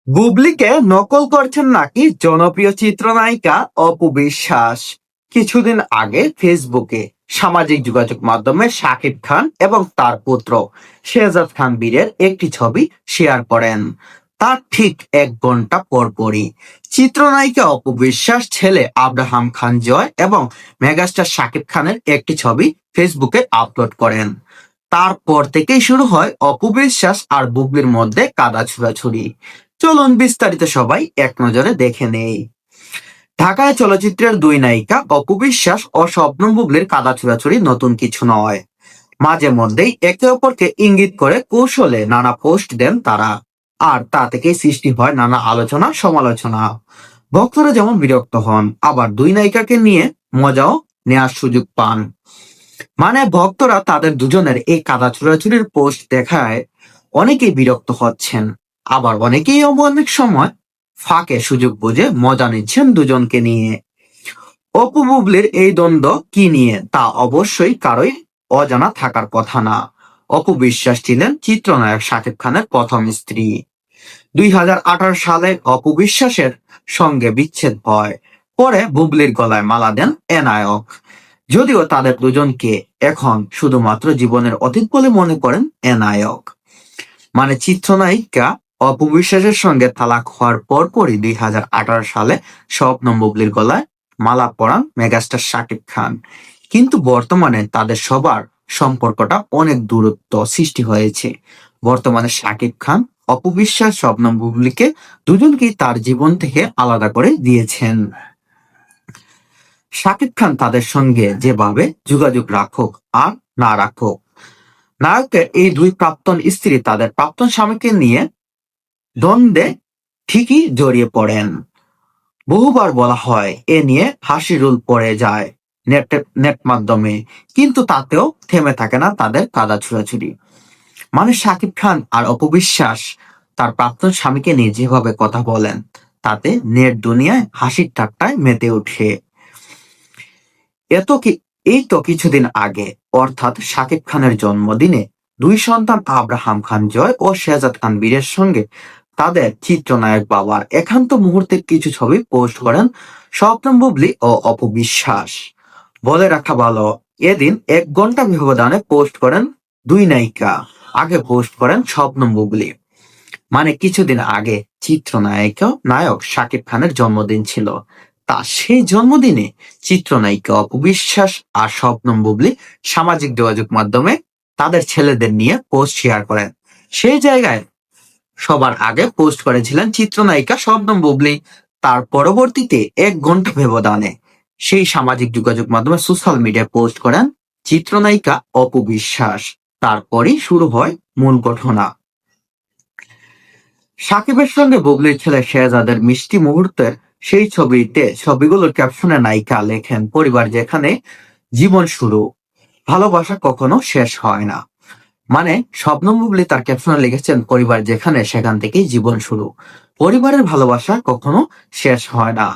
বুবলিকে নকল করছেন নাকি জনপ্রিয় চিত্রনায়িকা অপু বিশ্বাস। কিছুদিন আগে ফেসবুকে সামাজিক যোগাযোগ মাধ্যমে শাকিব খান এবং তার পুত্র শেহজাদ খান বীরের একটি ছবি শেয়ার করেন। তার ঠিক 1 ঘন্টা পরপরই চিত্রনায়িকা অপু বিশ্বাস ছেলে আব্রাহাম খান জয় এবং মেগাস্টার শাকিব খানের একটি ছবি ফেসবুকে আপলোড করেন। তারপর থেকেই শুরু হয় অপু বিশ্বাস আর বুবলির মধ্যে কাদা ছুড়াছুড়ি। চলুন বিস্তারিত সবাই এক নজরে দেখে নেই। ঢাকায় চলচ্চিত্রের দুই নায়িকা অপু বিশ্বাস ও শবনম বুবলির কাদা ছুড়াছুড়ি নতুন কিছু নয়। মাঝে মধ্যেই একে অপরকে ইঙ্গিত করে কৌশলে নানা পোস্ট দেন তারা, আর তা থেকেই সৃষ্টি হয় নানা আলোচনা সমালোচনা। ভক্তরা যেমন বিরক্ত হন, আবার দুই নায়িকাকে নিয়ে মজাও নেওয়ার সুযোগ পান। মানে ভক্তরা তাদের দুজনের এই কাদা ছুড়াছুড়ির পোস্ট দেখায় অনেকেই বিরক্ত হচ্ছেন, আবার অনেকেই অনেক সময় ফাঁকে সুযোগ বুঝে মজা নিচ্ছেন দুজনকে নিয়ে। অপু বুবলির এই দ্বন্দ্ব কি নিয়ে তা অবশ্যই কারোই অজানা থাকার কথা না। অপু বিশ্বাস ছিলেন চিত্রনায়ক শাকিব খানের প্রথম স্ত্রী। 2018 সালে অপু বিশ্বাসের সঙ্গে বিচ্ছেদ হয়। পরে বুবলির গলায় মালা দেন এ নায়ক। যদিও তাদের দুজনকে এখন শুধুমাত্র জীবনের অতীত বলে মনে করেন এ নায়ক। মানে চিত্রনায়িকা অপু বিশ্বাসের সঙ্গে তালাক হওয়ার পরপরই 2018 সালে শবনম বুবলির গলায় মালা পরান মেগাস্টার শাকিব খান। কিন্তু বর্তমানে তাদের সবার সম্পর্কটা অনেক দূরত্ব সৃষ্টি হয়েছে। বর্তমানে শাকিব খান অপু বিশ্বাস শবনম বুবলিকে দুজনকেই তার জীবন থেকে আলাদা করে দিয়েছেন। শাকিব খান তাদের সঙ্গে যেভাবে যোগাযোগ রাখুক আর না রাখুক, নায়কের এই দুই প্রাক্তন স্ত্রী তাদের প্রাক্তন স্বামীকে নিয়ে দ্বন্দ্বে ঠিকই জড়িয়ে পড়েন। বহুবার বলা হয় এ নিয়ে হাসি রোল পড়ে যায় নেট মাধ্যমে, কিন্তু তাতেও থেমে থাকে না তাদের কাদা ছুড়াছুড়ি। মানে শাকিব খান আর অপু বিশ্বাস তার প্রাক্তন স্বামীকে নিয়ে যেভাবে কথা বলেন, তাতে নেট দুনিয়ায় হাসির ঠাট্টায় মেতে ওঠে। এত কি এই তো কিছুদিন আগে, অর্থাৎ শাকিব খানের জন্মদিনে দুই সন্তান আব্রাহাম খান জয় ও শেহজাদ খান বীরের সঙ্গে তাদের চিত্রনায়ক বাবার একান্ত মুহূর্তের কিছু ছবি পোস্ট করেন শবনম বুবলি ও অপু বিশ্বাস। বলে রাখা ভালো, এদিন 1 ঘন্টা ব্যবধানে পোস্ট করেন দুই নায়িকা। আগে পোস্ট করেন শবনম বুবলি। মানে কিছুদিন আগে নায়ক শাকিব খানের জন্মদিন ছিল। তা সেই জন্মদিনে চিত্রনায়িকা অপু বিশ্বাস আর শবনম বুবলি সামাজিক যোগাযোগ মাধ্যমে তাদের ছেলেদের নিয়ে পোস্ট শেয়ার করেন। সেই জায়গায় সবার আগে পোস্ট করেছিলেন চিত্রনায়িকা শবনম বুবলি। তার পরবর্তীতে 1 ঘন্টা ব্যবধানে সেই সামাজিক যোগাযোগ মাধ্যমে সোশ্যাল মিডিয়ায় পোস্ট করেন চিত্রনায়িকা অপু বিশ্বাস। তারপরই শুরু হয় মূল ঘটনা। সাকিবের সঙ্গে বুবলির ছেলে শেহজাদের মিষ্টি মুহূর্তের সেই ছবিগুলোর ক্যাপশনে নায়িকা লেখেন, পরিবার যেখানে জীবন শুরু, ভালোবাসা কখনো শেষ হয় না। মানে শবনম বুবলি তার ক্যাপশনে লিখেছেন, পরিবার যেখানে সেখান থেকেই জীবন শুরু, পরিবারের ভালোবাসা কখনো শেষ হয় না।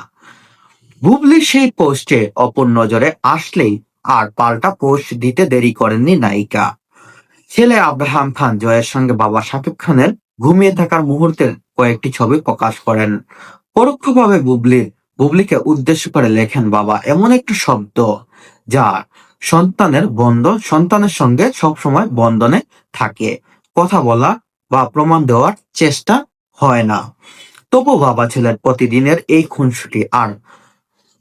বুবলির সেই পোস্টে অপর নজরে আসলেই আর পাল্টা পোস্ট দিতে দেরি করেননি নায়িকা। ছেলে আব্রাহাম খান জয়ের সঙ্গে বাবা শাকিব খানের ঘুমিয়ে থাকার মুহূর্তের কয়েকটি ছবি প্রকাশ করেন। পরোক্ষভাবে বুবলিকে উদ্দেশ্য করে লেখেন, বাবা এমন একটা শব্দ যা সন্তানের সঙ্গে সবসময় বন্ধনে থাকে, কথা বলা বা প্রমাণ দেওয়ার চেষ্টা হয় না। তবু বাবা ছেলের প্রতিদিনের এই খুনসুটি আর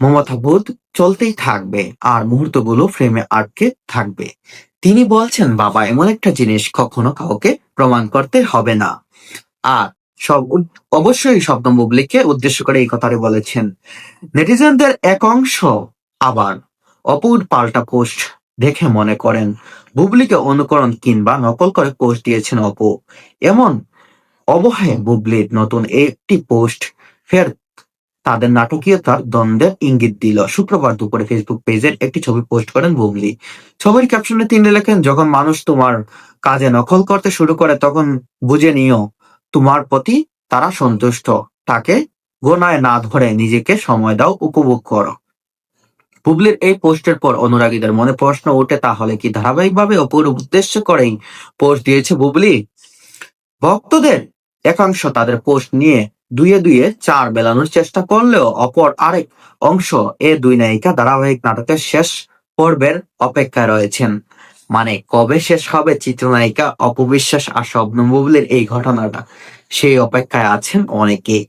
মমতাবোধ চলতেই থাকবে, আর মুহূর্তগুলো ফ্রেমে আটকে থাকবে। তিনি বলছেন, বাবা এমন একটা জিনিস কখনো কাউকে প্রমাণ করতে হবে না। আর অবশ্যই শবনম বুবলিকে উদ্দেশ্য করে এই কথাটি বলেছেন। নেটিজেনদের এক অংশ আবার অপুর পাল্টা পোস্ট দেখে মনে করেন বুবলিকে অনুকরণ কিংবা নকল করে পোস্ট দিয়েছেন অপু। এমন অবহে বুবলির নতুন একটি পোস্ট ফের তাদের নাটকীয়তার দ্বন্দ্বের ইঙ্গিত দিল। শুক্রবার দুপুরে ফেসবুক পেজের একটি ছবি পোস্ট করেন বুবলি। ছবির ক্যাপশনে তিনি লেখেন, যখন মানুষ তোমার কাজে নকল করতে শুরু করে তখন বুঝে নিও তোমার প্রতি তারা সন্তুষ্ট। তাকে গোনায় না ধরে নিজেকে সময় দাও, উপভোগ করো। বুবলির এই পোস্টের পর অনুরাগীদের মনে প্রশ্ন ওঠে, তাহলে কি ধারাবাহিকভাবে অপুর উদ্দেশ্য করেই পোস্ট দিয়েছে বুবলি? ভক্তদের একাংশ তাদের পোস্ট নিয়ে দুইয়ে দুইয়ে চার মেলানোর চেষ্টা করলেও অপর আরেক অংশ এ দুই নায়িকা ধারাবাহিক নাটকের শেষ পর্বের অপেক্ষায় রয়েছেন। মানে কবে শেষ হবে চিত্রনায়িকা অপু বিশ্বাস আর শবনম বুবলির এই ঘটনাটা, সেই অপেক্ষায় আছেন অনেকে।